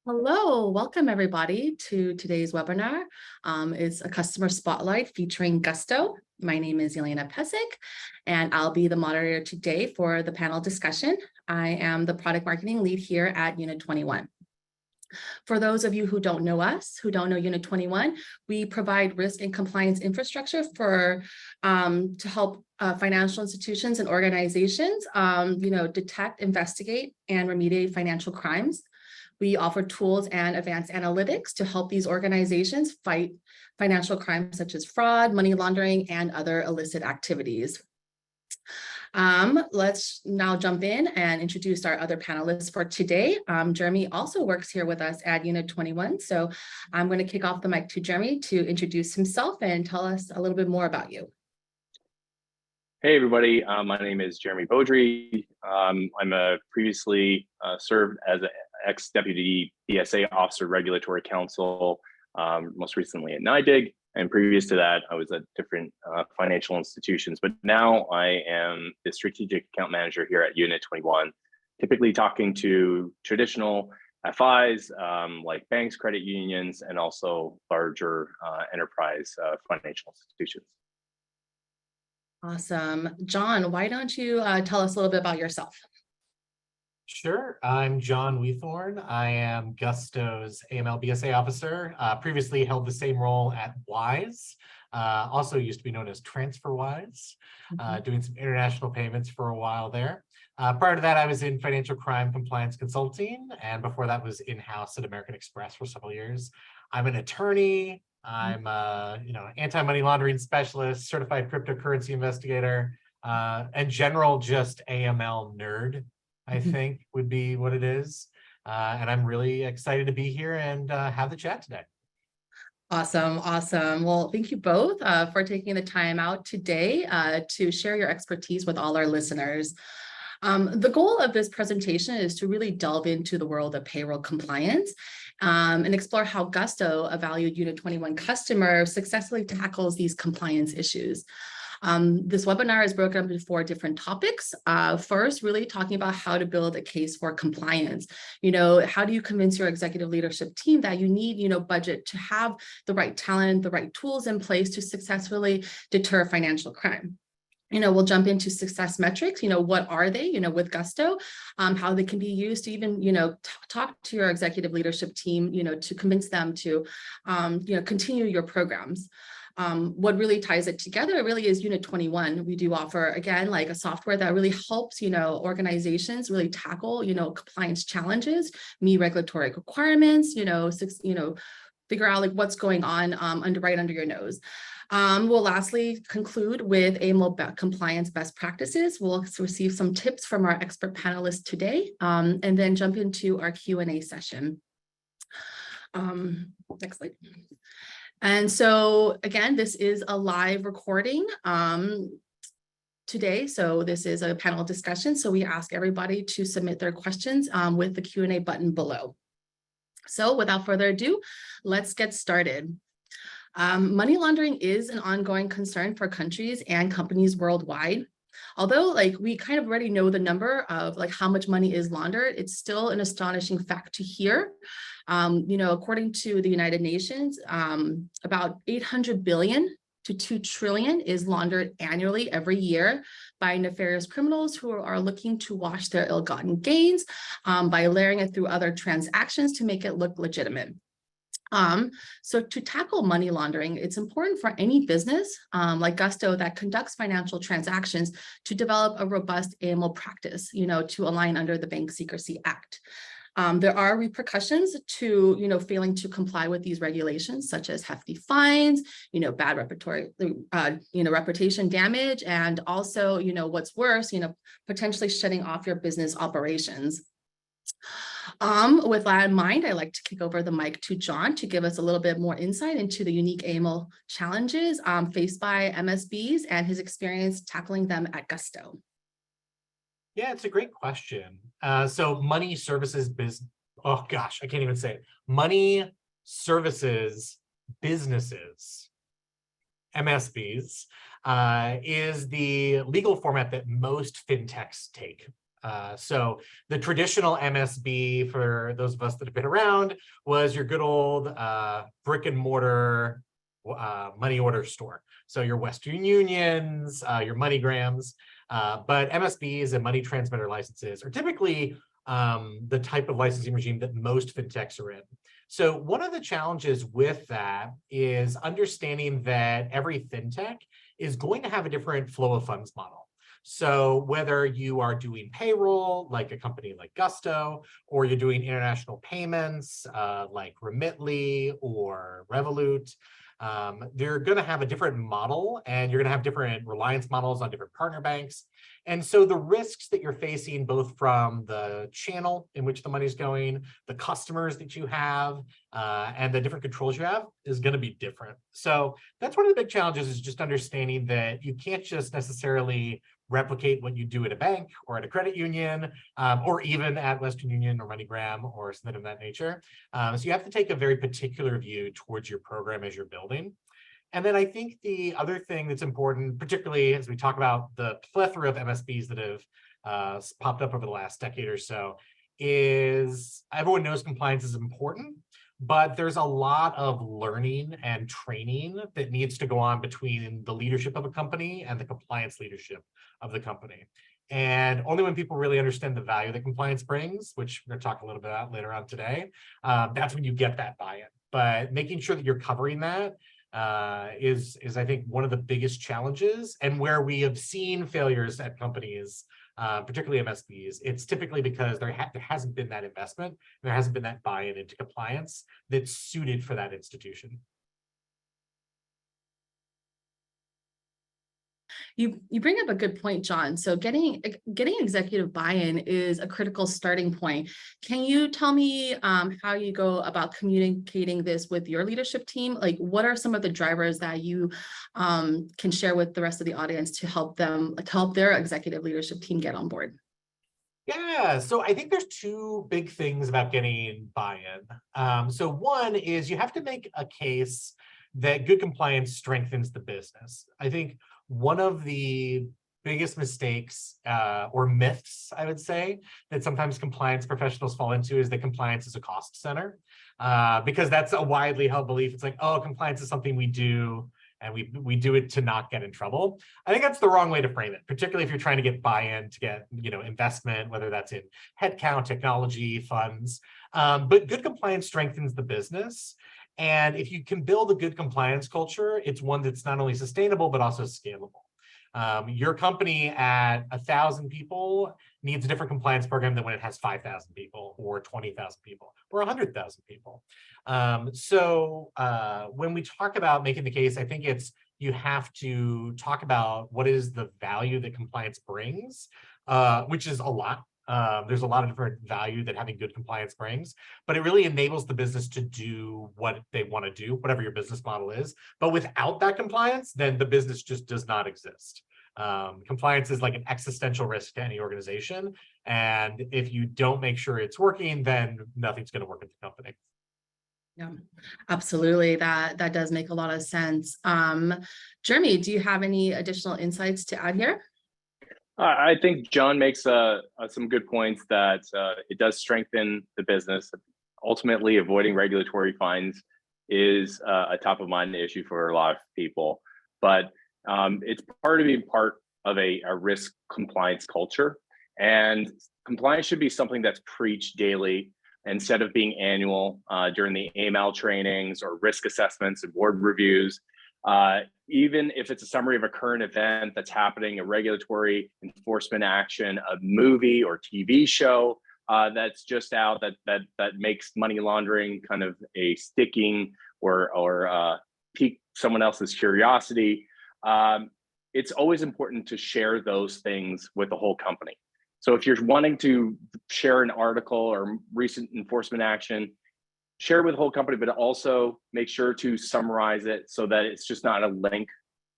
Hello, welcome everybody to today's webinar. It's a customer spotlight featuring Gusto. My name is Yelena Pesic, and I'll be the moderator today for the panel discussion. I am the product marketing lead here at Unit 21. For those of you who don't know us, who don't know Unit 21, we provide risk and compliance infrastructure to help financial institutions and organizations, detect, investigate, and remediate financial crimes. We offer tools and advanced analytics to help these organizations fight financial crimes such as fraud, money laundering, and other illicit activities. Let's now jump in and introduce our other panelists for today. Jeremie also works here with us at Unit 21. So I'm going to kick off the mic to Jeremie to introduce himself and tell us a little bit more about you. Hey everybody, my name is Jeremie Beaudry. I'm previously served as an ex-deputy BSA officer, regulatory counsel, most recently at NIDIG, and previous to that, I was at different financial institutions. But now I am the strategic account manager here at Unit 21, typically talking to traditional FIs like banks, credit unions, and also larger enterprise financial institutions. Awesome. John, why don't you tell us a little bit about yourself? Sure. I'm John Wiethorn. I am Gusto's AML BSA officer. Previously held the same role at Wise. Also used to be known as TransferWise, doing some international payments for a while there. Prior to that, I was in financial crime compliance consulting, and before that was in-house at American Express for several years. I'm an attorney. I'm anti-money laundering specialist, certified cryptocurrency investigator, and general just AML nerd, I think would be what it is. And I'm really excited to be here and have the chat today. Awesome. Well, thank you both for taking the time out today to share your expertise with all our listeners. The goal of this presentation is to really delve into the world of payroll compliance and explore how Gusto, a valued Unit 21 customer, successfully tackles these compliance issues. This webinar is broken up into 4 different topics. First, really talking about how to build a case for compliance. How do you convince your executive leadership team that you need, budget to have the right talent, the right tools in place to successfully deter financial crime? We'll jump into success metrics. What are they, with Gusto, how they can be used to even, talk to your executive leadership team, to convince them to, continue your programs. What really ties it together really is Unit 21. We do offer, again, like a software that really helps, organizations really tackle, compliance challenges, meet regulatory requirements, figure out like what's going on right under your nose. We'll lastly conclude with AML compliance best practices. We'll receive some tips from our expert panelists today, and then jump into our Q&A session. Next slide. And so again, this is a live recording today. So this is a panel discussion. So we ask everybody to submit their questions with the Q&A button below. So without further ado, let's get started. Money laundering is an ongoing concern for countries and companies worldwide. Although we kind of already know the number of how much money is laundered, it's still an astonishing fact to hear. According to the United Nations, about 800 billion to 2 trillion is laundered annually every year by nefarious criminals who are looking to wash their ill-gotten gains by layering it through other transactions to make it look legitimate. So to tackle money laundering, it's important for any business like Gusto that conducts financial transactions to develop a robust AML practice, to align under the Bank Secrecy Act. There are repercussions to, failing to comply with these regulations, such as hefty fines, bad reputation damage, and also, what's worse, potentially shutting off your business operations. With that in mind, I'd like to kick over the mic to John to give us a little bit more insight into the unique AML challenges faced by MSBs and his experience tackling them at Gusto. Yeah, it's a great question. So money services money services businesses, MSBs, is the legal format that most fintechs take. So the traditional MSB, for those of us that have been around, was your good old brick and mortar money order store. So your Western Unions, your MoneyGrams, but MSBs and money transmitter licenses are typically the type of licensing regime that most fintechs are in. So one of the challenges with that is understanding that every fintech is going to have a different flow of funds model. So whether you are doing payroll, like a company like Gusto, or you're doing international payments, like Remitly or Revolut, they're going to have a different model, and you're going to have different reliance models on different partner banks. And so the risks that you're facing, both from the channel in which the money's going, the customers that you have, and the different controls you have, is going to be different. So that's one of the big challenges, is just understanding that you can't just necessarily replicate what you do at a bank or at a credit union, or even at Western Union or MoneyGram or something of that nature. So you have to take a very particular view towards your program as you're building. And then I think the other thing that's important, particularly as we talk about the plethora of MSBs that have popped up over the last decade or so, is everyone knows compliance is important, but there's a lot of learning and training that needs to go on between the leadership of a company and the compliance leadership of the company. And only when people really understand the value that compliance brings, which we're going to talk a little bit about later on today, that's when you get that buy-in. But making sure that you're covering that is I think one of the biggest challenges, and where we have seen failures at companies, particularly MSBs, it's typically because there hasn't been that investment, there hasn't been that buy-in into compliance that's suited for that institution. You bring up a good point, John. So getting executive buy-in is a critical starting point. Can you tell me how you go about communicating this with your leadership team? Like, what are some of the drivers that you can share with the rest of the audience to help them, to help their executive leadership team get on board? Yeah, so I think there's two big things about getting buy-in. So one is you have to make a case that good compliance strengthens the business. I think one of the biggest mistakes or myths, I would say, that sometimes compliance professionals fall into is that compliance is a cost center, because that's a widely held belief. It's like, oh, compliance is something we do, and we do it to not get in trouble. I think that's the wrong way to frame it, particularly if you're trying to get buy-in, to get investment, whether that's in headcount, technology, funds. But good compliance strengthens the business. And if you can build a good compliance culture, it's one that's not only sustainable, but also scalable. Your company at 1,000 people needs a different compliance program than when it has 5,000 people or 20,000 people or 100,000 people. So when we talk about making the case, I think you have to talk about what is the value that compliance brings, which is a lot. There's a lot of different value that having good compliance brings, but it really enables the business to do what they want to do, whatever your business model is. But without that compliance, then the business just does not exist. Compliance is like an existential risk to any organization. And if you don't make sure it's working, then nothing's going to work at the company. Yeah, absolutely. That does make a lot of sense. Jeremie, do you have any additional insights to add here? I think John makes some good points that it does strengthen the business. Ultimately, avoiding regulatory fines is a top of mind issue for a lot of people, but it's part of a risk compliance culture, and compliance should be something that's preached daily instead of being annual during the AML trainings or risk assessments and board reviews. Even if it's a summary of a current event that's happening, a regulatory enforcement action, a movie or TV show that's just out that makes money laundering kind of a sticking or pique someone else's curiosity. It's always important to share those things with the whole company. So if you're wanting to share an article or recent enforcement action, share it with the whole company, but also make sure to summarize it so that it's just not a link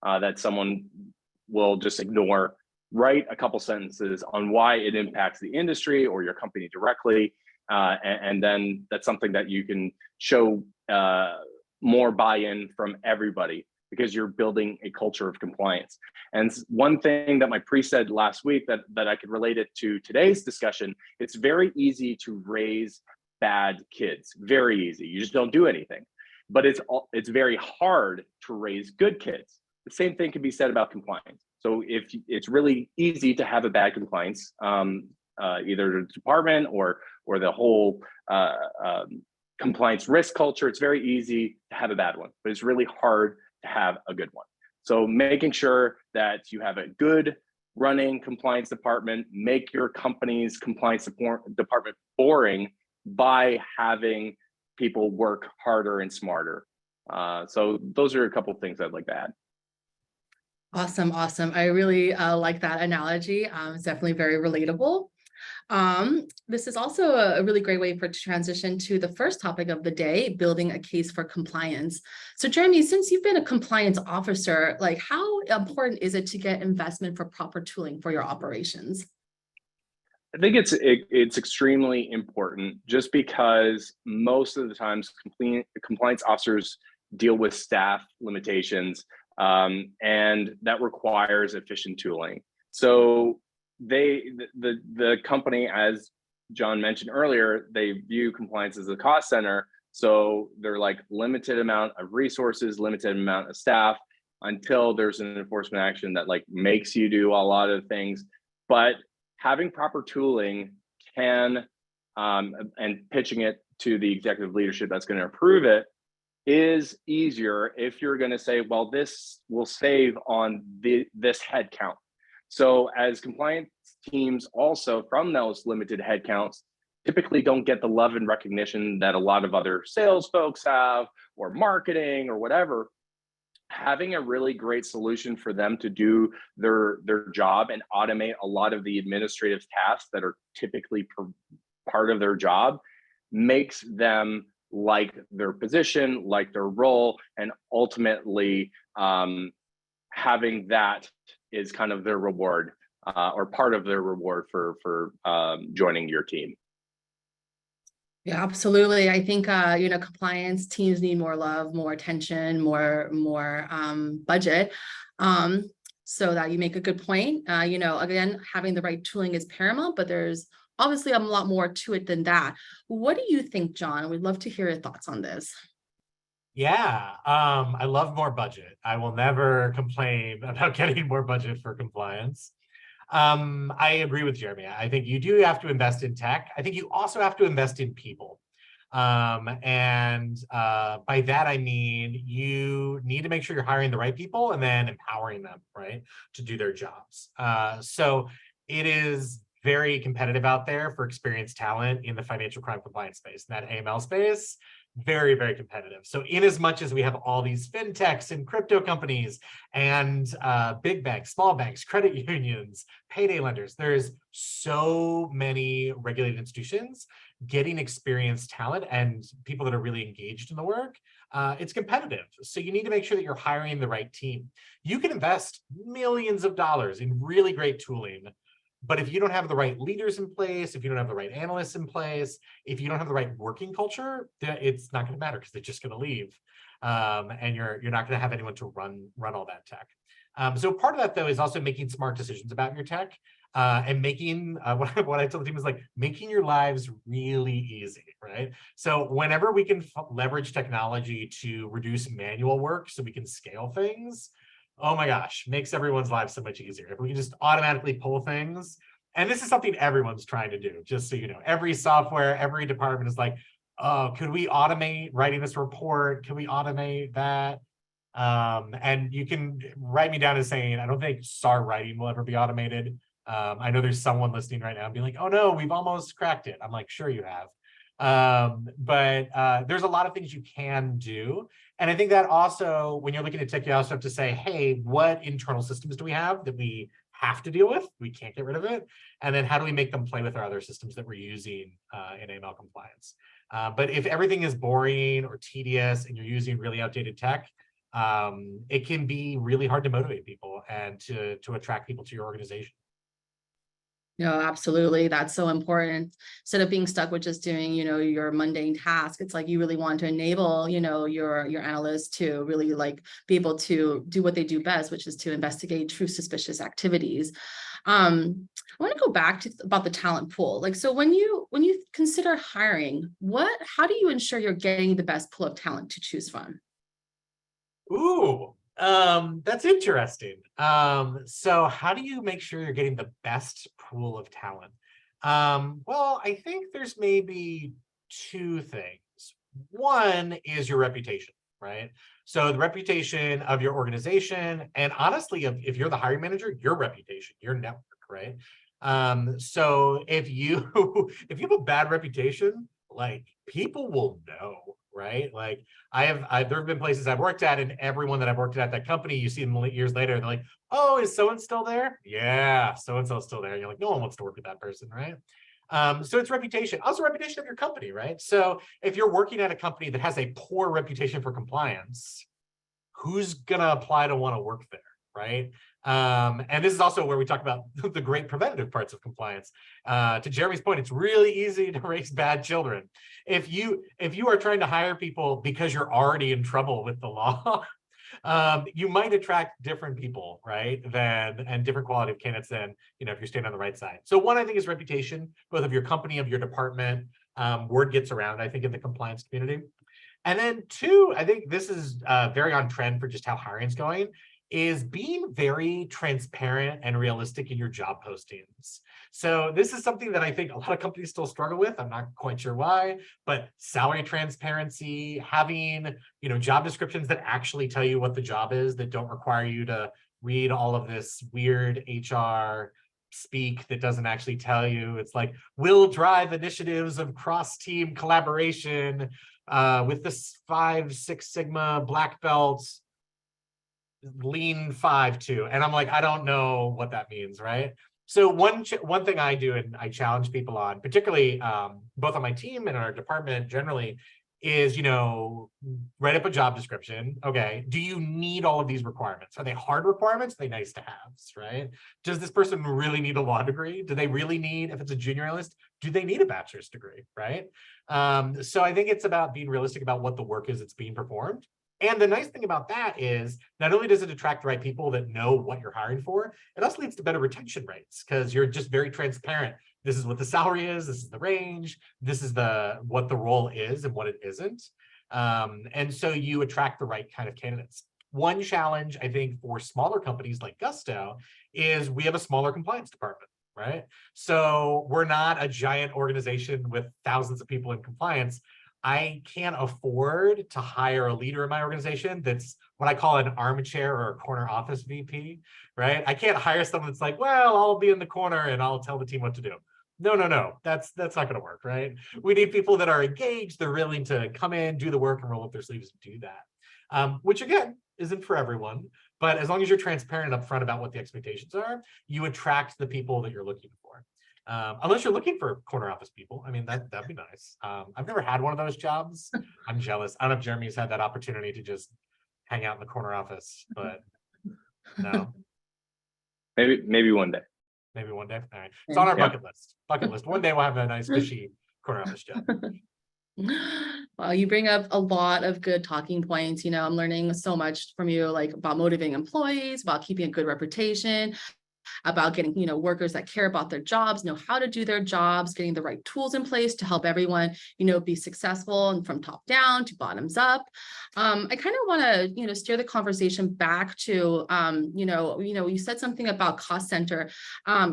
that someone will just ignore. Write a couple sentences on why it impacts the industry or your company directly, and then that's something that you can show more buy-in from everybody. because you're building a culture of compliance. And one thing that my pre said last week that I could relate it to today's discussion, it's very easy to raise bad kids, very easy. You just don't do anything. But it's very hard to raise good kids. The same thing can be said about compliance. So if it's really easy to have a bad compliance, either the department or the whole compliance risk culture, it's very easy to have a bad one, but it's really hard to have a good one. So making sure that you have a good running compliance department, make your company's compliance department boring by having people work harder and smarter. So those are a couple of things I'd like to add. Awesome, awesome. I really like that analogy. It's definitely very relatable. This is also a really great way for to transition to the first topic of the day, building a case for compliance. So Jeremie, since you've been a compliance officer, like how important is it to get investment for proper tooling for your operations? I think it's extremely important just because most of the times compliance officers deal with staff limitations, and that requires efficient tooling. So the company, as John mentioned earlier, they view compliance as a cost center. So they're like limited amount of resources, limited amount of staff until there's an enforcement action that like makes you do a lot of things. But having proper tooling can, and pitching it to the executive leadership that's going to approve it is easier if you're going to say, well, this will save on this head count. So as compliance teams also from those limited headcounts typically don't get the love and recognition that a lot of other sales folks have or marketing or whatever, having a really great solution for them to do their job and automate a lot of the administrative tasks that are typically part of their job makes them like their position, like their role, and ultimately having that is kind of their reward or part of their reward for joining your team. Yeah, absolutely. I think compliance teams need more love, more attention, more budget. So that you make a good point. Again, having the right tooling is paramount, but there's obviously a lot more to it than that. What do you think, John? We'd love to hear your thoughts on this. Yeah, I love more budget. I will never complain about getting more budget for compliance. I agree with Jeremie. I think you do have to invest in tech. I think you also have to invest in people. And by that, I mean, you need to make sure you're hiring the right people and then empowering them, right, to do their jobs. So it is very competitive out there for experienced talent in the financial crime compliance space, in that AML space. Very, very competitive. So in as much as we have all these fintechs and crypto companies and big banks, small banks, credit unions, payday lenders, there's so many regulated institutions getting experienced talent and people that are really engaged in the work. It's competitive. So you need to make sure that you're hiring the right team. You can invest millions of dollars in really great tooling, but if you don't have the right leaders in place, if you don't have the right analysts in place, if you don't have the right working culture, it's not going to matter because they're just going to leave, and you're not going to have anyone to run all that tech. So part of that though is also making smart decisions about your tech, and making what I tell the team is like making your lives really easy, right? So whenever we can leverage technology to reduce manual work, so we can scale things. Oh my gosh, makes everyone's life so much easier. If we can just automatically pull things, and this is something everyone's trying to do, just so you know, every software, every department is like, oh, could we automate writing this report? Can we automate that? And you can write me down as saying, I don't think SAR writing will ever be automated. I know there's someone listening right now being like, oh no, we've almost cracked it. I'm like, sure you have. But there's a lot of things you can do. And I think that also, when you're looking at tech, you also have to say, hey, what internal systems do we have that we have to deal with? We can't get rid of it. And then how do we make them play with our other systems that we're using in AML compliance? But if everything is boring or tedious and you're using really outdated tech, it can be really hard to motivate people and to attract people to your organization. No, absolutely. That's so important. Instead of being stuck with just doing, your mundane task, it's like you really want to enable, your analysts to really like be able to do what they do best, which is to investigate true suspicious activities. I want to go back to about the talent pool. Like, so when you consider hiring, how do you ensure you're getting the best pool of talent to choose from? Ooh, that's interesting. So how do you make sure you're getting the best pool of talent? Well, I think there's maybe two things. One is your reputation, right? So the reputation of your organization, and honestly, if you're the hiring manager, your reputation, your network, right? So if you if you have a bad reputation, like people will know, right? Like there have been places I've worked at, and everyone that I've worked at that company, you see them years later, they're like, oh, is so-and still there? Yeah, so-and-so still there. And you're like, no one wants to work with that person, right? So it's reputation, also reputation of your company, right? So if you're working at a company that has a poor reputation for compliance, who's gonna apply to want to work there, right? And this is also where we talk about the great preventative parts of compliance. To Jeremie's point, it's really easy to raise bad children. If you are trying to hire people because you're already in trouble with the law, you might attract different people, right? And different quality of candidates than, if you're staying on the right side. So one, I think, is reputation, both of your company, of your department. Word gets around, I think, in the compliance community. And then two, I think this is very on trend for just how hiring's going, is being very transparent and realistic in your job postings. So this is something that I think a lot of companies still struggle with. I'm not quite sure why, but salary transparency, having, job descriptions that actually tell you what the job is, that don't require you to read all of this weird HR speak that doesn't actually tell you. It's like, will drive initiatives of cross-team collaboration with this 5 6 Sigma black belts, lean 5-2. And I'm like, I don't know what that means, right? So one thing I do, and I challenge people on, particularly both on my team and our department generally, is, write up a job description. Okay, do you need all of these requirements? Are they hard requirements? Are they nice to haves, right? Does this person really need a law degree? Do they really need, if it's a junior analyst, do they need a bachelor's degree, right? So I think it's about being realistic about what the work is that's being performed. And the nice thing about that is not only does it attract the right people that know what you're hiring for, it also leads to better retention rates because you're just very transparent. This is what the salary is. This is the range. This is what the role is and what it isn't. And so you attract the right kind of candidates. One challenge, I think, for smaller companies like Gusto is we have a smaller compliance department, right? So we're not a giant organization with thousands of people in compliance. I can't afford to hire a leader in my organization that's what I call an armchair or a corner office VP, right? I can't hire someone that's like, well, I'll be in the corner and I'll tell the team what to do. No. That's not going to work, right? We need people that are engaged, they're willing to come in, do the work, and roll up their sleeves and do that. Which again, isn't for everyone, but as long as you're transparent up front about what the expectations are, you attract the people that you're looking for. Unless you're looking for corner office people. I mean, that'd be nice. I've never had one of those jobs. I'm jealous. I don't know if Jeremie's had that opportunity to just hang out in the corner office, but no. Maybe one day. Maybe one day. All right. It's on our bucket list. One day we'll have a nice fishy corner office job. Well, you bring up a lot of good talking points. I'm learning so much from you, like about motivating employees, about keeping a good reputation, about getting, workers that care about their jobs, know how to do their jobs, getting the right tools in place to help everyone, be successful and from top down to bottoms up. I kind of want to, steer the conversation back to, you said something about cost center.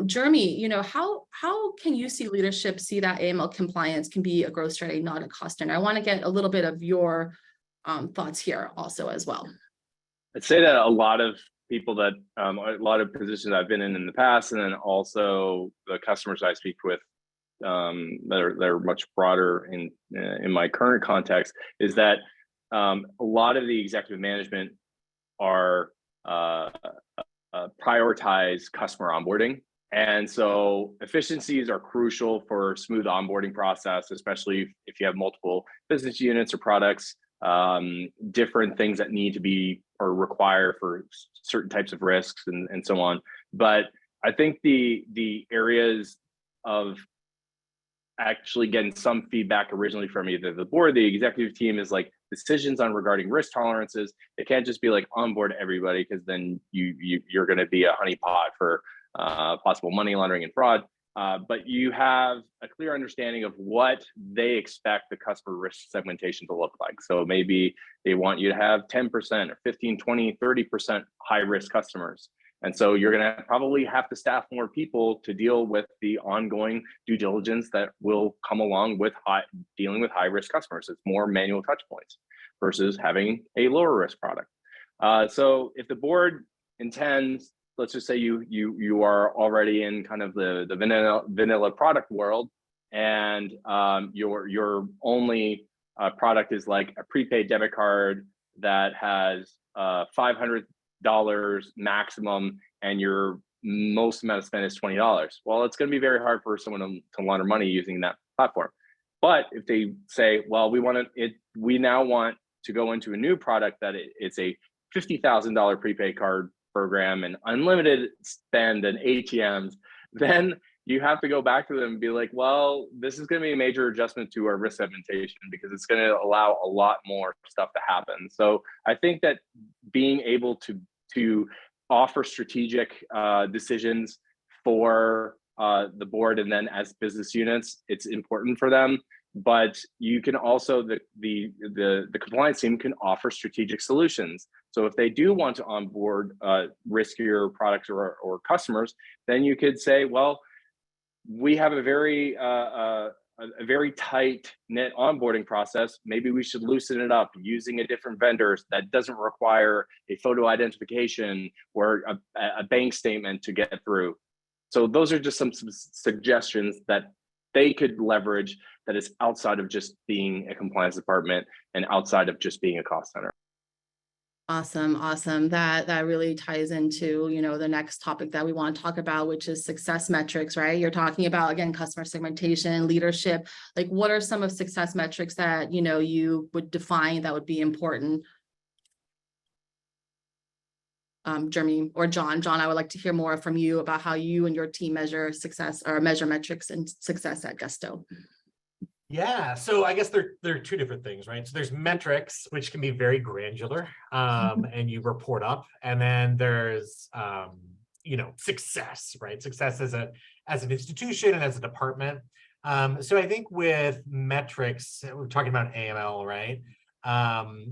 Jeremie, how can you see leadership see that AML compliance can be a growth strategy, not a cost center? I want to get a little bit of your thoughts here also as well. I'd say that a lot of people that a lot of positions I've been in the past, and then also the customers I speak with that are much broader in my current context, is that a lot of the executive management are prioritize customer onboarding. And so efficiencies are crucial for smooth onboarding process, especially if you have multiple business units or products, different things that need to be or require for certain types of risks and so on. But I think the areas of actually getting some feedback originally from either the board, the executive team, is like decisions on regarding risk tolerances. It can't just be like onboard everybody, because then you're going to be a honeypot for possible money laundering and fraud. But you have a clear understanding of what they expect the customer risk segmentation to look like. So maybe they want you to have 10% or 15, 20, 30% high risk customers. And so you're going to probably have to staff more people to deal with the ongoing due diligence that will come along with dealing with high risk customers. It's more manual touch points versus having a lower risk product. So if the board intends, let's just say you are already in kind of the vanilla product world, and your only product is like a prepaid debit card that has $500 maximum, and your most amount of spend is $20. Well, it's going to be very hard for someone to launder money using that platform. But if they say, well, we now want to go into a new product that it's a $50,000 prepaid card program and unlimited spend and ATMs, then you have to go back to them and be like, well, this is going to be a major adjustment to our risk segmentation, because it's going to allow a lot more stuff to happen. So I think that being able to offer strategic decisions for the board, and then as business units, it's important for them. But you can also, the compliance team can offer strategic solutions. So if they do want to onboard riskier products or customers, then you could say, well, we have a very tight knit onboarding process. Maybe we should loosen it up using a different vendor that doesn't require a photo identification or a bank statement to get through. So those are just some suggestions that they could leverage, that is outside of just being a compliance department and outside of just being a cost center. Awesome. That really ties into, the next topic that we want to talk about, which is success metrics, right? You're talking about, again, customer segmentation, leadership. Like, what are some of success metrics that, you would define that would be important? Jeremie or John, I would like to hear more from you about how you and your team measure success, or measure metrics and success at Gusto. Yeah, so I guess there are two different things, right? So there's metrics, which can be very granular, and you report up, and then there's success, right? Success as an institution and as a department. So I think with metrics, we're talking about AML, right?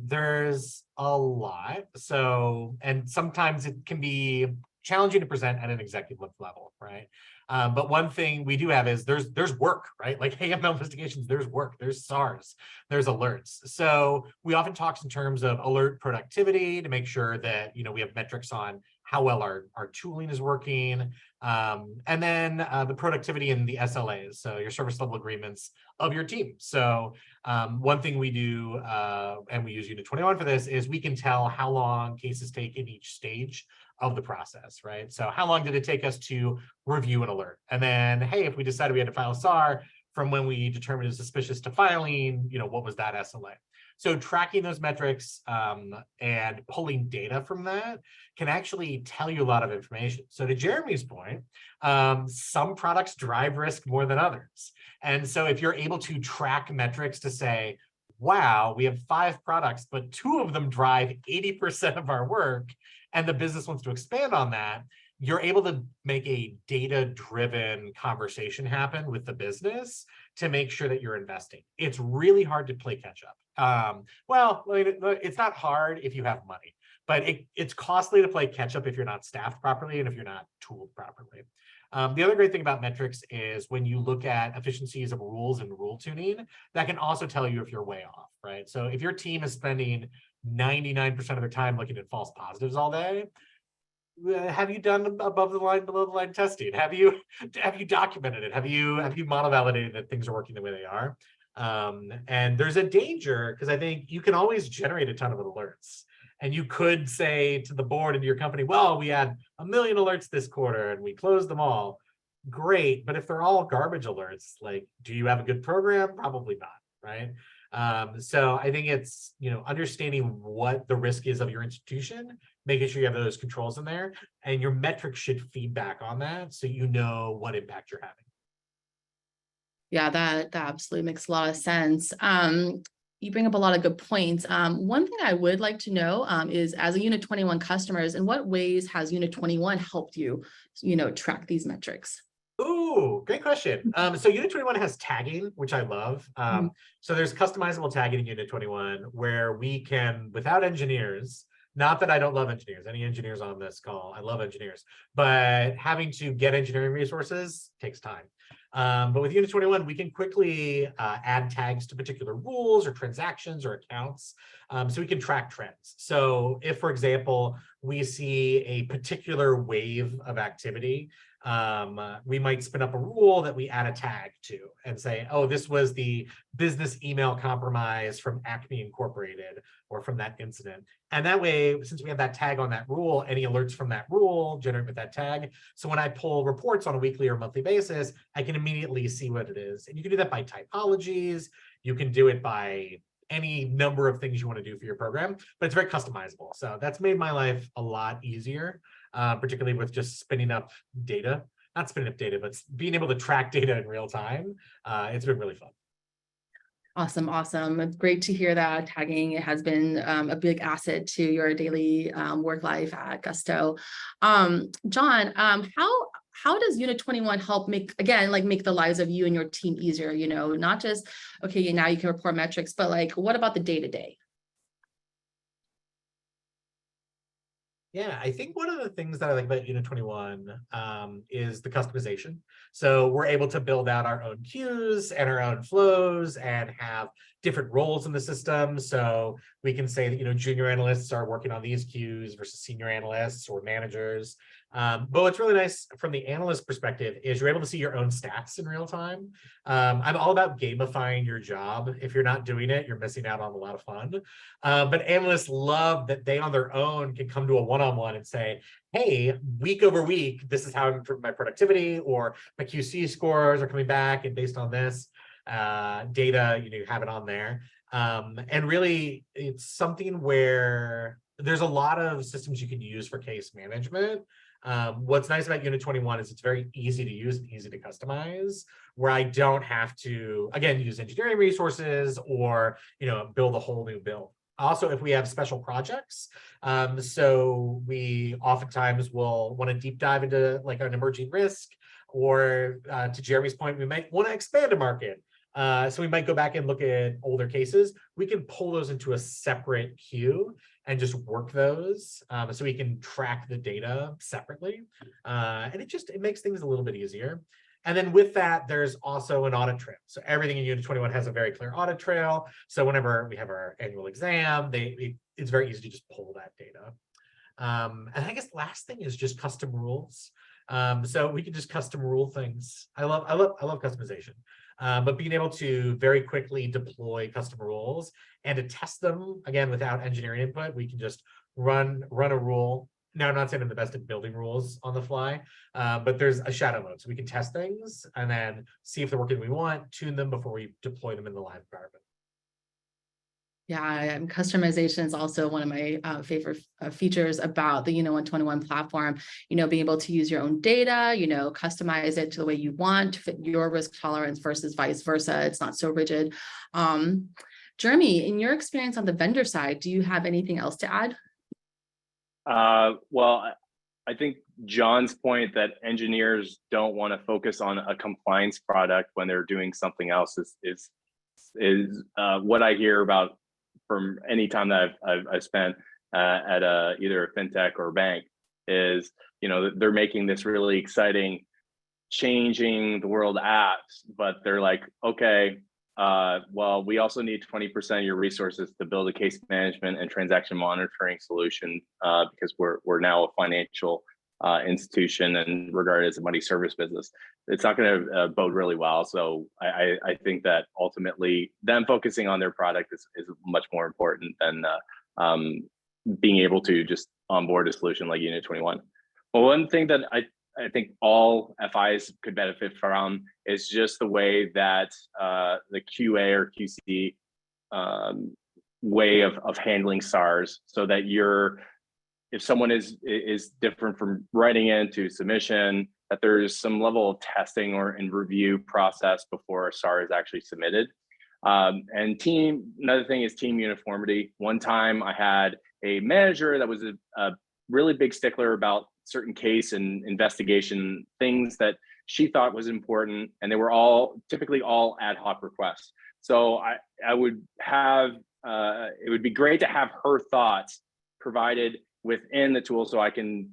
There's a lot. So, and sometimes it can be challenging to present at an executive level, right? But one thing we do have is there's work, right? Like AML investigations, there's work, there's SARs, there's alerts. So we often talk in terms of alert productivity to make sure that, we have metrics on how well our tooling is working. And then the productivity in the SLAs, so your service level agreements of your team. So one thing we do, and we use Unit 21 for this, is we can tell how long cases take in each stage of the process, right? So how long did it take us to review an alert? And then, hey, if we decided we had to file a SAR, from when we determined it's suspicious to filing, what was that SLA? So tracking those metrics and pulling data from that can actually tell you a lot of information. So to Jeremie's point, some products drive risk more than others. And so if you're able to track metrics to say, wow, we have 5 products, but 2 of them drive 80% of our work, and the business wants to expand on that, you're able to make a data-driven conversation happen with the business to make sure that you're investing. It's really hard to play catch up. Well, it's not hard if you have money, but it's costly to play catch up if you're not staffed properly and if you're not tooled properly. The other great thing about metrics is when you look at efficiencies of rules and rule tuning, that can also tell you if you're way off, right? So if your team is spending 99% of their time looking at false positives all day, have you done above the line, below the line testing? Have you documented it? Have you model validated that things are working the way they are? And there's a danger, because I think you can always generate a ton of alerts. And you could say to the board and to your company, well, we had 1 million alerts this quarter and we closed them all. Great. But if they're all garbage alerts, like, do you have a good program? Probably not, right? So I think it's, understanding what the risk is of your institution, making sure you have those controls in there, and your metrics should feed back on that so you know what impact you're having. Yeah, that absolutely makes a lot of sense. You bring up a lot of good points. One thing I would like to know is, as a Unit 21 customers, in what ways has Unit 21 helped you, track these metrics? Ooh, great question. So Unit 21 has tagging, which I love. So there's customizable tagging in Unit 21 where we can, without engineers, not that I don't love engineers, any engineers on this call, I love engineers, but having to get engineering resources takes time. But with Unit 21, we can quickly add tags to particular rules or transactions or accounts, so we can track trends. So if, for example, we see a particular wave of activity, we might spin up a rule that we add a tag to and say, oh, this was the business email compromise from Acme Incorporated or from that incident. And that way, since we have that tag on that rule, any alerts from that rule generate with that tag. So when I pull reports on a weekly or monthly basis, I can immediately see what it is. And you can do that by typologies. You can do it by any number of things you want to do for your program, but it's very customizable. So that's made my life a lot easier, particularly with just spinning up data, not spinning up data, but being able to track data in real time. It's been really fun. Awesome, awesome. It's great to hear that tagging has been a big asset to your daily work life at Gusto. John, how does Unit 21 help make the lives of you and your team easier? Not just, okay, now you can report metrics, but what about the day-to-day? Yeah, I think one of the things that I like about Unit 21 is the customization. So we're able to build out our own queues and our own flows and have different roles in the system. So we can say that, junior analysts are working on these queues versus senior analysts or managers. But what's really nice from the analyst perspective is you're able to see your own stats in real time. I'm all about gamifying your job. If you're not doing it, you're missing out on a lot of fun. But analysts love that they on their own can come to a one-on-one and say, hey, week over week, this is how I'm improving my productivity, or my QC scores are coming back, and based on this data, you have it on there. And really, it's something where there's a lot of systems you can use for case management. What's nice about Unit 21 is it's very easy to use and easy to customize, where I don't have to, again, use engineering resources or, build a whole new build. Also, if we have special projects, so we oftentimes will want to deep dive into an emerging risk, or to Jeremie's point, we might want to expand a market. So we might go back and look at older cases. We can pull those into a separate queue and just work those, so we can track the data separately. And it makes things a little bit easier. And then with that, there's also an audit trail. So everything in Unit 21 has a very clear audit trail. So whenever we have our annual exam, it's very easy to just pull that data. And I guess the last thing is just custom rules. So we can just custom rule things. I love customization. But being able to very quickly deploy custom rules and to test them, again, without engineering input, we can just run a rule. Now, I'm not saying I'm the best at building rules on the fly, but there's a shadow mode. So we can test things and then see if they're working we want, tune them before we deploy them in the live environment. Yeah, customization is also one of my favorite features about the Unit 121 platform. Being able to use your own data, customize it to the way you want to fit your risk tolerance versus vice versa. It's not so rigid. Jeremie, in your experience on the vendor side, do you have anything else to add? Well, I think John's point that engineers don't want to focus on a compliance product when they're doing something else is what I hear about from any time that I've spent at either a fintech or a bank. Is they're making this really exciting, changing the world apps, but they're like, okay, well, we also need 20% of your resources to build a case management and transaction monitoring solution, because we're now a financial institution and regarded as a money service business. It's not going to bode really well. So I think that ultimately them focusing on their product is much more important than being able to just onboard a solution like Unit 21. Well, one thing that I think all FIs could benefit from is just the way that the QA or QC way of handling SARs, so that if someone is different from writing in to submission, that there's some level of testing and review process before a SAR is actually submitted. Another thing is team uniformity. One time I had a manager that was a really big stickler about certain case and investigation things that she thought was important, and they were typically all ad hoc requests. So I would have, it would be great to have her thoughts provided within the tool, so I can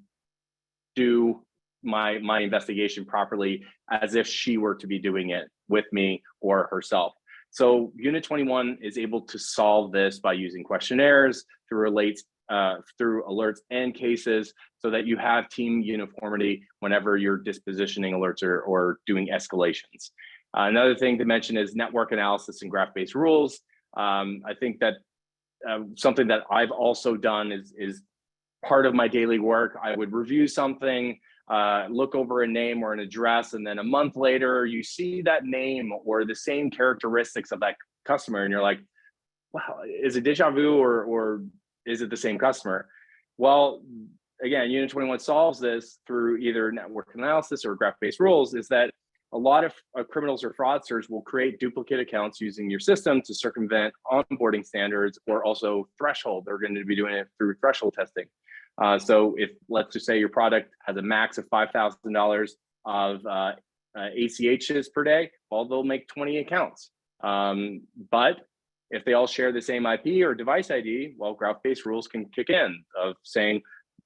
do my investigation properly as if she were to be doing it with me or herself. So Unit 21 is able to solve this by using questionnaires through alerts and cases, so that you have team uniformity whenever you're dispositioning alerts or doing escalations. Another thing to mention is network analysis and graph-based rules. I think that something that I've also done is part of my daily work. I would review something, look over a name or an address, and then a month later you see that name or the same characteristics of that customer, and you're like, wow, is it deja vu or is it the same customer? Well, again, Unit 21 solves this through either network analysis or graph-based rules, is that a lot of criminals or fraudsters will create duplicate accounts using your system to circumvent onboarding standards, or also threshold. They're going to be doing it through threshold testing. So if, let's just say, your product has a max of $5,000 of ACHs per day, well, they'll make 20 accounts. But if they all share the same IP or device ID, well, graph-based rules can kick in of saying,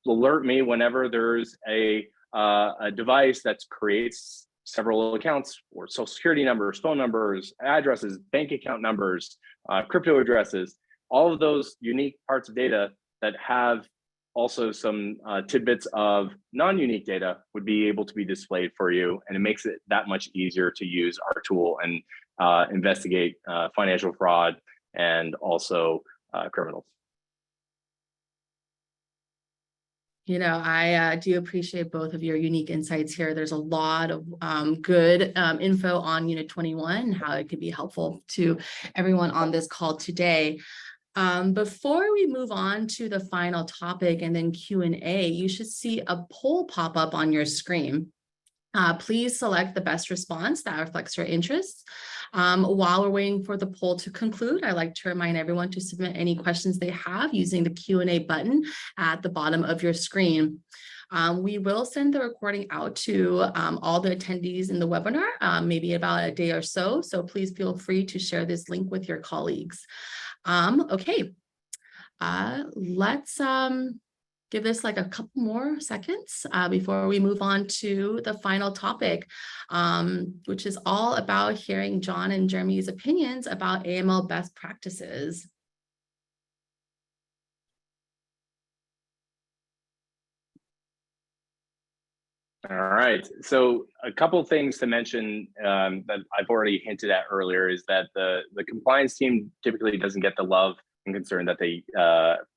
alert me whenever there's a device that creates several accounts, or social security numbers, phone numbers, addresses, bank account numbers, crypto addresses, all of those unique parts of data that have also some tidbits of non-unique data would be able to be displayed for you. And it makes it that much easier to use our tool and investigate financial fraud and also criminals. You know, I do appreciate both of your unique insights here. There's a lot of good info on Unit 21 and how it could be helpful to everyone on this call today. Before we move on to the final topic and then Q&A, you should see a poll pop up on your screen. Please select the best response that reflects your interests. While we're waiting for the poll to conclude, I'd like to remind everyone to submit any questions they have using the Q&A button at the bottom of your screen. We will send the recording out to all the attendees in the webinar, maybe about a day or so. So please feel free to share this link with your colleagues. Okay, let's give this like a couple more seconds before we move on to the final topic, which is all about hearing John and Jeremie's opinions about AML best practices. All right, so a couple of things to mention that I've already hinted at earlier is that the compliance team typically doesn't get the love and concern that they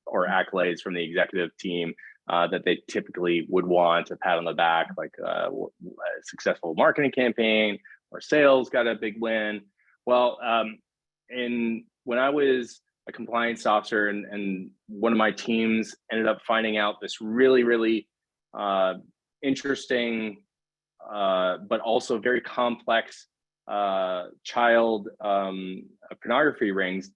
or accolades from the executive team that they typically would want, a pat on the back, like a successful marketing campaign or sales got a big win. Well, when I was a compliance officer and one of my teams ended up finding out this really interesting but also very complex child pornography rings,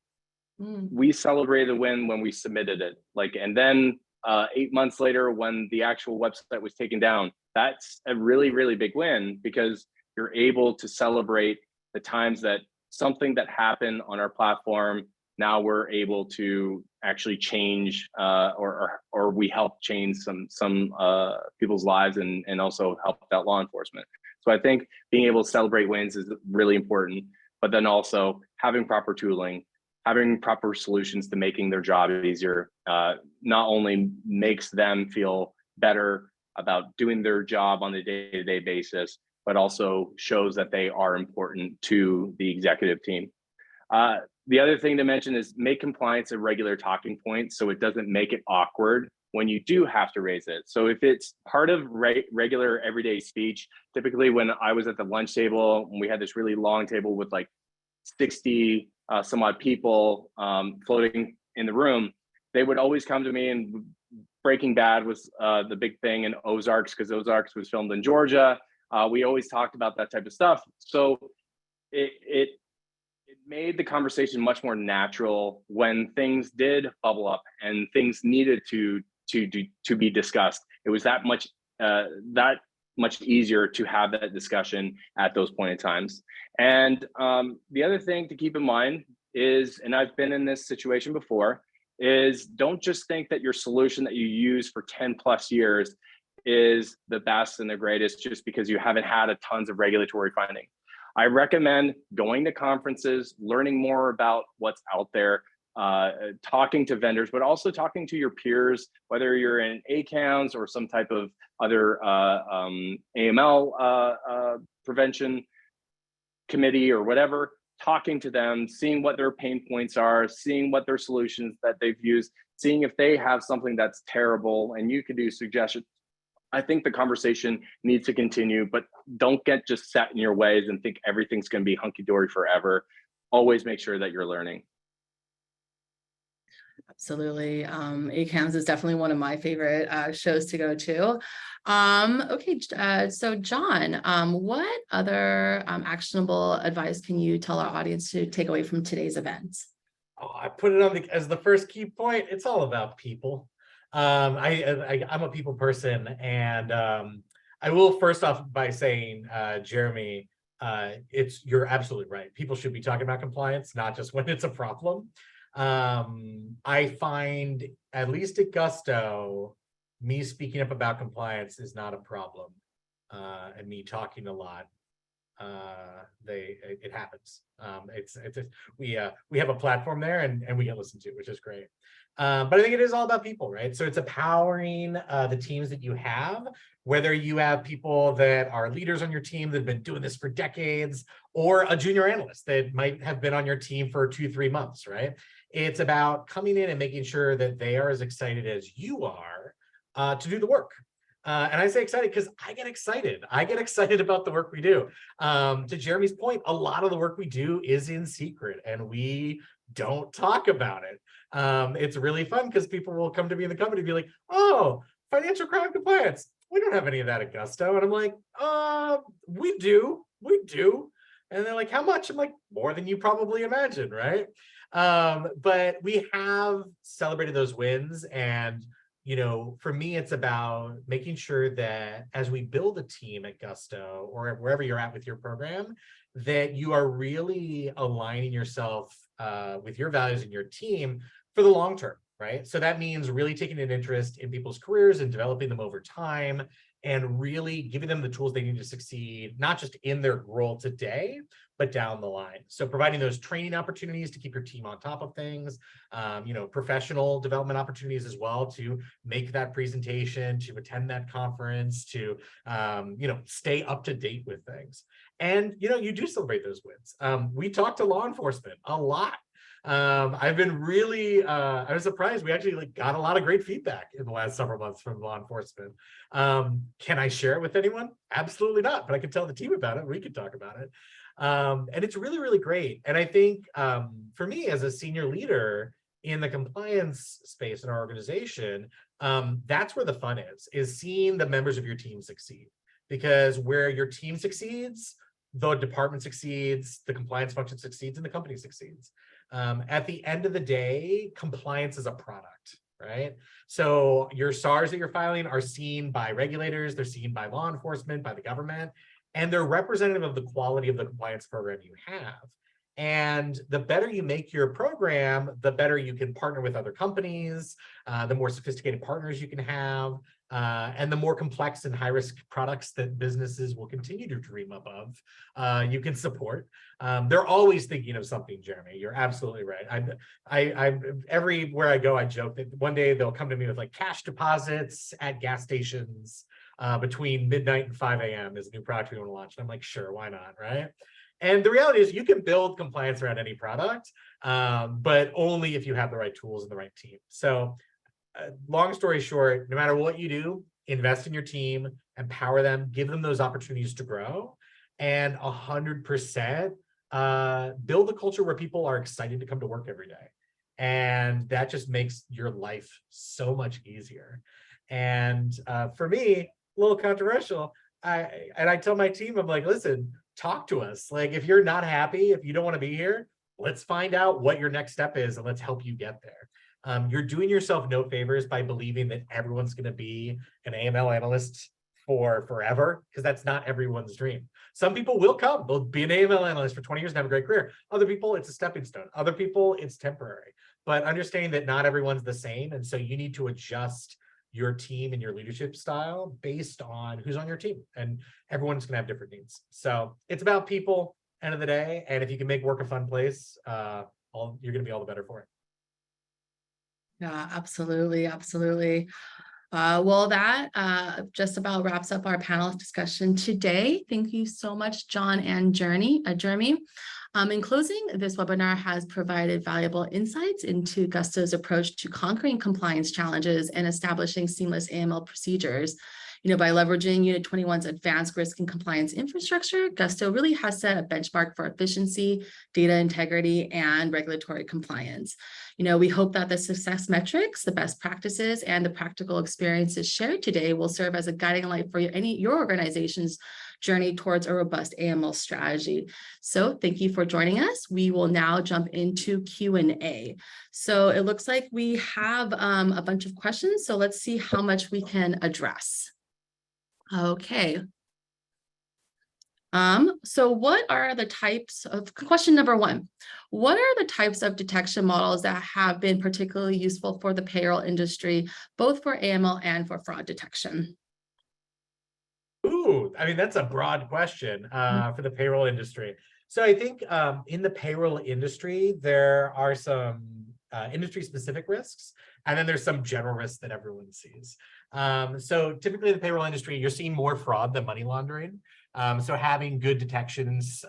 we celebrated a win when we submitted it. And then 8 months later, when the actual website was taken down, that's a really big win, because you're able to celebrate the times that something that happened on our platform, now we're able to actually change or we help change some people's lives and also help out law enforcement. So I think being able to celebrate wins is really important, but then also having proper tooling, having proper solutions to making their job easier, not only makes them feel better about doing their job on a day-to-day basis, but also shows that they are important to the executive team. The other thing to mention is make compliance a regular talking point, so it doesn't make it awkward when you do have to raise it. So if it's part of regular everyday speech, typically when I was at the lunch table, and we had this really long table with like 60 some odd people floating in the room, they would always come to me, and Breaking Bad was the big thing, and Ozarks, because Ozarks was filmed in Georgia. We always talked about that type of stuff. So it made the conversation much more natural when things did bubble up and things needed to be discussed. It was that much easier to have that discussion at those point in times. And the other thing to keep in mind is, and I've been in this situation before, is don't just think that your solution that you use for 10 plus years is the best and the greatest just because you haven't had a tons of regulatory funding. I recommend going to conferences, learning more about what's out there, talking to vendors, but also talking to your peers, whether you're in ACAMS or some type of other AML prevention committee or whatever, talking to them, seeing what their pain points are, seeing what their solutions that they've used, seeing if they have something that's terrible and you can do suggestions. I think the conversation needs to continue, but don't get just set in your ways and think everything's going to be hunky-dory forever. Always make sure that you're learning. Absolutely. ACAMS is definitely one of my favorite shows to go to. Okay, so John, what other actionable advice can you tell our audience to take away from today's events? Oh, I put it on as the first key point. It's all about people. I'm a people person, and I will first off by saying, Jeremie, you're absolutely right. People should be talking about compliance, not just when it's a problem. I find, at least at Gusto, me speaking up about compliance is not a problem, and me talking a lot. It happens. We have a platform there, and we get listened to, which is great. But I think it is all about people, right? So it's empowering the teams that you have, whether you have people that are leaders on your team that have been doing this for decades, or a junior analyst that might have been on your team for 2-3 months, right? It's about coming in and making sure that they are as excited as you are to do the work. And I say excited because I get excited. I get excited about the work we do. To Jeremie's point, a lot of the work we do is in secret and we don't talk about it. It's really fun because people will come to me in the company and be like, oh, financial crime compliance. We don't have any of that at Gusto. And I'm like, we do. And they're like, how much? I'm like, more than you probably imagine, right? But we have celebrated those wins, and for me, it's about making sure that as we build a team at Gusto or wherever you're at with your program, that you are really aligning yourself with your values and your team for the long term, right? So that means really taking an interest in people's careers and developing them over time, and really giving them the tools they need to succeed, not just in their role today, but down the line. So providing those training opportunities to keep your team on top of things, professional development opportunities as well, to make that presentation, to attend that conference, to, stay up to date with things. And, you do celebrate those wins. We talk to law enforcement a lot. I've been really, I was surprised. We actually got a lot of great feedback in the last several months from law enforcement. Can I share it with anyone? Absolutely not, but I can tell the team about it. We can talk about it. And it's really, really great. And I think for me as a senior leader in the compliance space in our organization, that's where the fun is seeing the members of your team succeed. Because where your team succeeds, the department succeeds, the compliance function succeeds, and the company succeeds. At the end of the day, compliance is a product, right? So your SARs that you're filing are seen by regulators, they're seen by law enforcement, by the government, and they're representative of the quality of the compliance program you have. And the better you make your program, the better you can partner with other companies, the more sophisticated partners you can have, and the more complex and high-risk products that businesses will continue to dream up of, you can support. They're always thinking of something, Jeremie. You're absolutely right. I everywhere I go, I joke that one day they'll come to me with cash deposits at gas stations between midnight and 5 a.m. is a new product we want to launch. And I'm like, sure, why not, right? And the reality is you can build compliance around any product, but only if you have the right tools and the right team. So long story short, no matter what you do, invest in your team, empower them, give them those opportunities to grow, and 100% build a culture where people are excited to come to work every day. And that just makes your life so much easier. And for me, a little controversial, I tell my team, I'm like, listen, talk to us. Like, if you're not happy, if you don't want to be here, let's find out what your next step is and let's help you get there. You're doing yourself no favors by believing that everyone's going to be an AML analyst for forever, because that's not everyone's dream. Some people will come, they'll be an AML analyst for 20 years and have a great career. Other people, it's a stepping stone. Other people, it's temporary. But understanding that not everyone's the same. And so you need to adjust your team and your leadership style based on who's on your team. And everyone's going to have different needs. So it's about people, end of the day. And if you can make work a fun place, you're going to be all the better for it. Yeah, absolutely. Absolutely. Well, that just about wraps up our panel discussion today. Thank you so much, John and Jeremie. In closing, this webinar has provided valuable insights into Gusto's approach to conquering compliance challenges and establishing seamless AML procedures. By leveraging Unit 21's advanced risk and compliance infrastructure, Gusto really has set a benchmark for efficiency, data integrity, and regulatory compliance. We hope that the success metrics, the best practices, and the practical experiences shared today will serve as a guiding light for your organization's journey towards a robust AML strategy. So thank you for joining us. We will now jump into Q&A. So it looks like we have a bunch of questions. So let's see how much we can address. Okay. So what are the types of, question number one, what are the types of detection models that have been particularly useful for the payroll industry, both for AML and for fraud detection? Ooh, I mean, that's a broad question for the payroll industry. So I think in the payroll industry, there are some industry-specific risks, and then there's some general risks that everyone sees. So typically in the payroll industry, you're seeing more fraud than money laundering. So having good detections,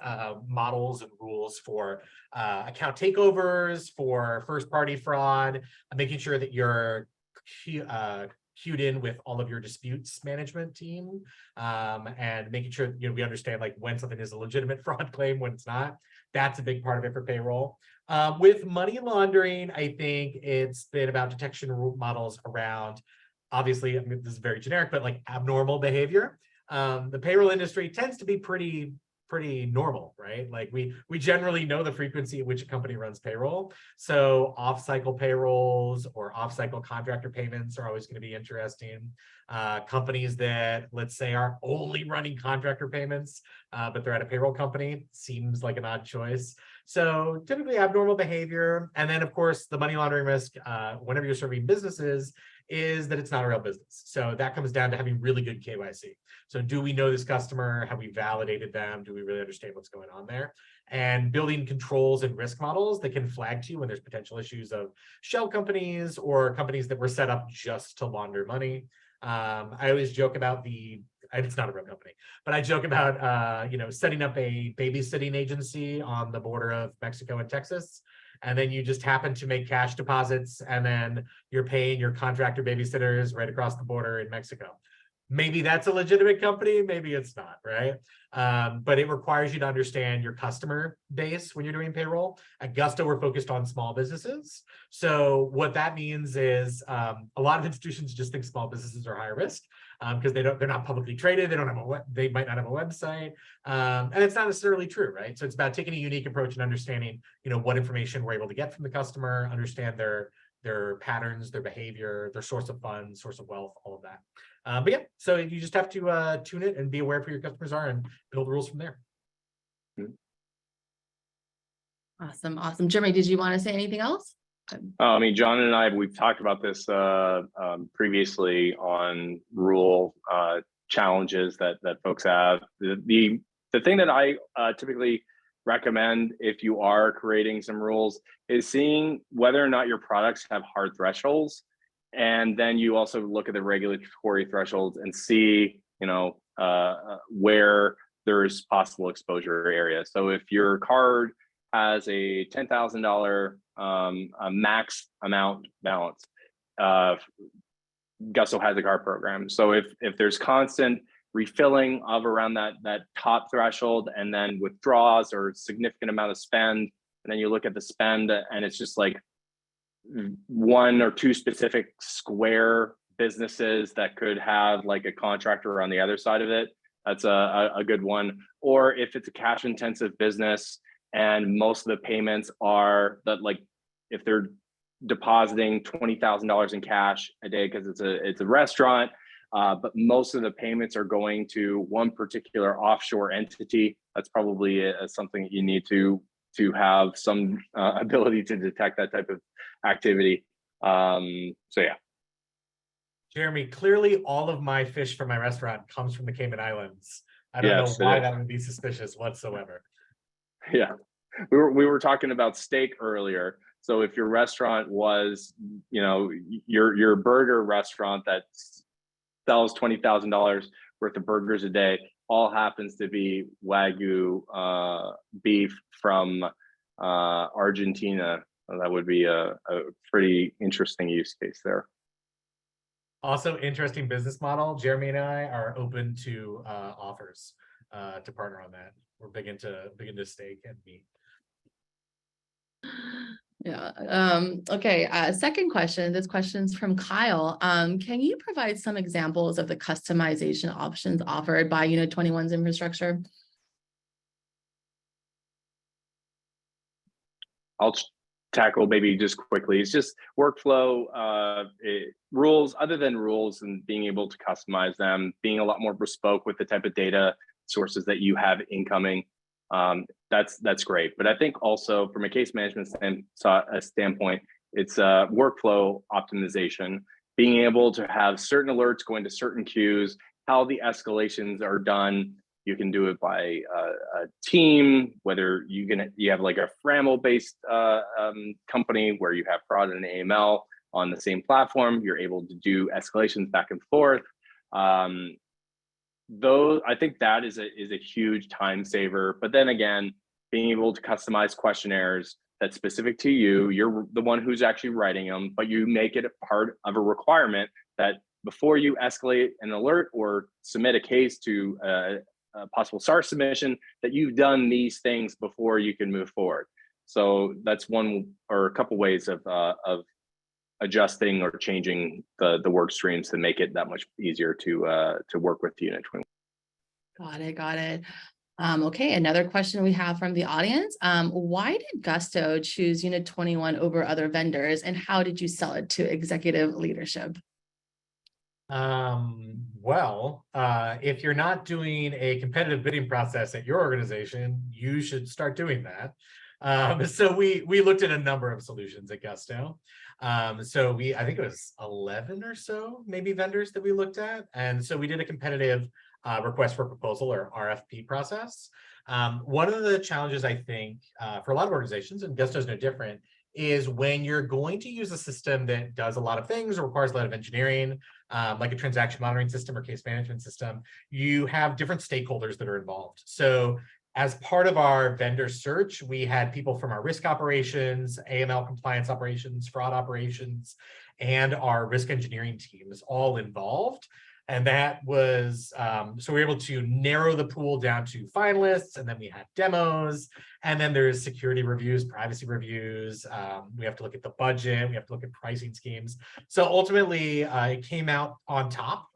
models and rules for account takeovers, for first-party fraud, making sure that you're queued in with all of your disputes management team, and making sure we understand like when something is a legitimate fraud claim, when it's not. That's a big part of it for payroll. With money laundering, I think it's been about detection models around, obviously, I mean, this is very generic, but like abnormal behavior. The payroll industry tends to be pretty normal, right? Like we generally know the frequency at which a company runs payroll. So off-cycle payrolls or off-cycle contractor payments are always going to be interesting. Companies that, let's say, are only running contractor payments, but they're at a payroll company, seems like an odd choice. So typically abnormal behavior. And then, of course, the money laundering risk, whenever you're serving businesses, is that it's not a real business. So that comes down to having really good KYC. So do we know this customer? Have we validated them? Do we really understand what's going on there? And building controls and risk models that can flag to you when there's potential issues of shell companies or companies that were set up just to launder money. I always joke about it's not a real company, but I joke about, setting up a babysitting agency on the border of Mexico and Texas. And then you just happen to make cash deposits, and then you're paying your contractor babysitters right across the border in Mexico. Maybe that's a legitimate company, maybe it's not, right? But it requires you to understand your customer base when you're doing payroll. At Gusto, we're focused on small businesses. So what that means is a lot of institutions just think small businesses are higher risk because they're not publicly traded, they might not have a website, and it's not necessarily true, right? So it's about taking a unique approach and understanding, what information we're able to get from the customer, understand their patterns, their behavior, their source of funds, source of wealth, all of that. But yeah, so you just have to tune it and be aware of who your customers are and build rules from there. Awesome. Jeremie, did you want to say anything else? I mean, John and we've talked about this previously on rule challenges that folks have. The thing that I typically recommend if you are creating some rules is seeing whether or not your products have hard thresholds. And then you also look at the regulatory thresholds and see, where there's possible exposure areas. So if your card has a $10,000 max amount balance, Gusto has a card program. So if there's constant refilling of around that top threshold, and then withdraws or significant amount of spend. And then you look at the spend and it's just like one or two specific square businesses that could have like a contractor on the other side of it. That's a good one. Or if it's a cash intensive business and most of the payments are that, like if they're depositing $20,000 in cash a day because it's a restaurant, but most of the payments are going to one particular offshore entity. That's probably something you need to have some ability to detect that type of activity. So yeah. Jeremy, clearly all of my fish for my restaurant comes from the Cayman Islands. I don't know why that would be suspicious whatsoever. Yeah, we were talking about steak earlier. So if your restaurant was, you know, your burger restaurant that sells $20,000 worth of burgers a day, all happens to be Wagyu beef from Argentina, that would be a pretty interesting use case there. Also, interesting business model. Jeremy and I are open to offers to partner on that. We're big into steak and meat. Yeah. Okay. Second question. This question's from Kyle. Can you provide some examples of the customization options offered by Unit 21's infrastructure? I'll tackle maybe just quickly. It's just workflow, rules, other than rules, and being able to customize them, being a lot more bespoke with the type of data sources that you have incoming. That's great. But I think also from a case management standpoint, it's workflow optimization, being able to have certain alerts going to certain queues, how the escalations are done. You can do it by a team, whether you have like a FRAML-based company where you have fraud and AML on the same platform. You're able to do escalations back and forth. Though I think that is a huge time saver. But then again, being able to customize questionnaires that's specific to you, you're the one who's actually writing them, but you make it a part of a requirement that before you escalate an alert or submit a case to a possible SAR submission, that you've done these things before you can move forward. So that's one or a couple ways of adjusting or changing the work streams to make it that much easier to work with Unit 21. Got it. Okay, another question we have from the audience. Why did Gusto choose Unit 21 over other vendors, and how did you sell it to executive leadership? Well, if you're not doing a competitive bidding process at your organization, you should start doing that. So we looked at a number of solutions at Gusto. So I think it was 11 or so maybe vendors that we looked at. And so we did a competitive request for proposal or RFP process. One of the challenges I think for a lot of organizations, and Gusto is no different, is when you're going to use a system that does a lot of things or requires a lot of engineering, like a transaction monitoring system or case management system, you have different stakeholders that are involved. So as part of our vendor search, we had people from our risk operations, AML compliance operations, fraud operations, and our risk engineering teams all involved. And that was, so we were able to narrow the pool down to finalists, and then we had demos, and then there's security reviews, privacy reviews. We have to look at the budget, we have to look at pricing schemes. So ultimately, it came out on top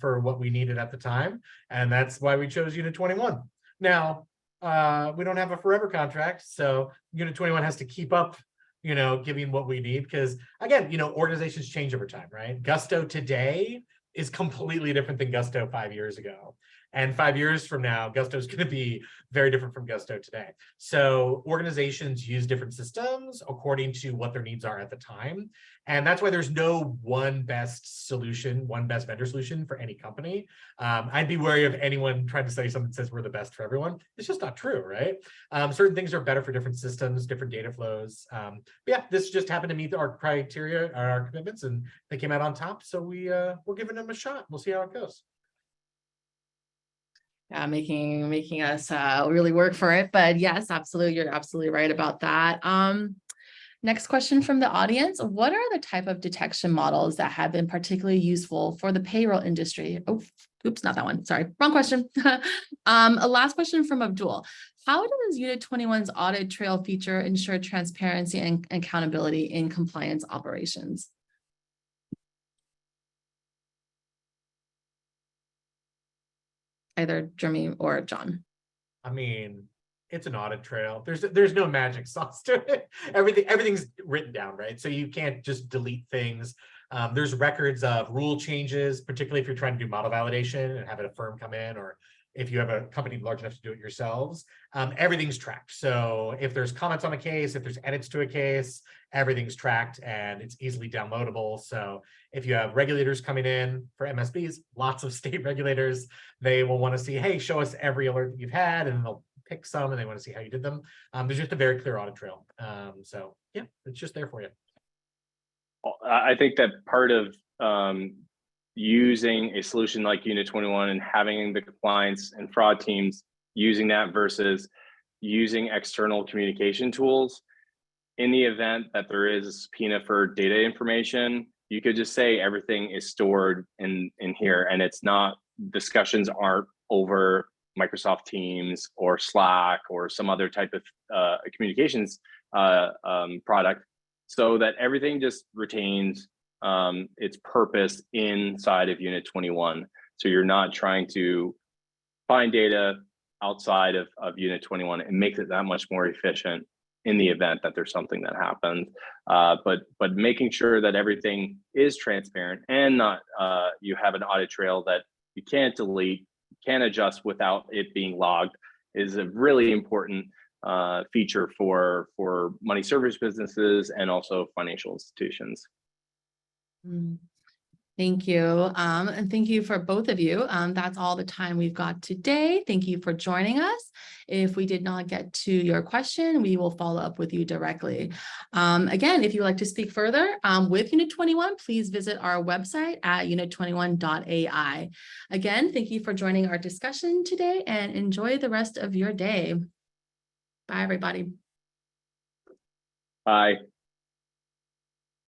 for what we needed at the time, and that's why we chose Unit 21. Now, we don't have a forever contract, so Unit 21 has to keep up, giving what we need, because again, organizations change over time, right? Gusto today is completely different than Gusto 5 years ago. And 5 years from now, Gusto is going to be very different from Gusto today. So organizations use different systems according to what their needs are at the time. And that's why there's no one best solution, one best vendor solution for any company. I'd be wary of anyone trying to say something that says we're the best for everyone. It's just not true, right? Certain things are better for different systems, different data flows. But yeah, this just happened to meet our criteria, our commitments, and they came out on top. So we're giving them a shot. We'll see how it goes. Yeah, making us really work for it. But yes, absolutely, you're absolutely right about that. Next question from the audience. What are the type of detection models that have been particularly useful for the payroll industry? Oh, oops, not that one. Sorry, wrong question. A last question from Abdul. How does Unit 21's audit trail feature ensure transparency and accountability in compliance operations? Either Jeremie or John. I mean, it's an audit trail. There's no magic sauce to it. Everything's written down, right? So you can't just delete things. There's records of rule changes, particularly if you're trying to do model validation and having a firm come in, or if you have a company large enough to do it yourselves. Everything's tracked. So if there's comments on a case, if there's edits to a case, everything's tracked and it's easily downloadable. So if you have regulators coming in for MSBs, lots of state regulators, they will want to see, hey, show us every alert that you've had, and they'll pick some and they want to see how you did them. There's just a very clear audit trail. So yeah, it's just there for you. I think that part of using a solution like Unit 21 and having the compliance and fraud teams using that versus using external communication tools, in the event that there is a subpoena for data information, you could just say everything is stored in here, and it's not, discussions aren't over Microsoft Teams or Slack or some other type of communications product, so that everything just retains its purpose inside of Unit 21. So you're not trying to find data outside of Unit 21. It makes it that much more efficient in the event that there's something that happens. But making sure that everything is transparent and not you have an audit trail that you can't delete, can adjust without it being logged, is a really important feature for money service businesses and also financial institutions. Thank you. And thank you for both of you. That's all the time we've got today. Thank you for joining us. If we did not get to your question, we will follow up with you directly. Again, if you would like to speak further with Unit 21, please visit our website at unit21.ai. Again, thank you for joining our discussion today and enjoy the rest of your day. Bye, everybody. Bye.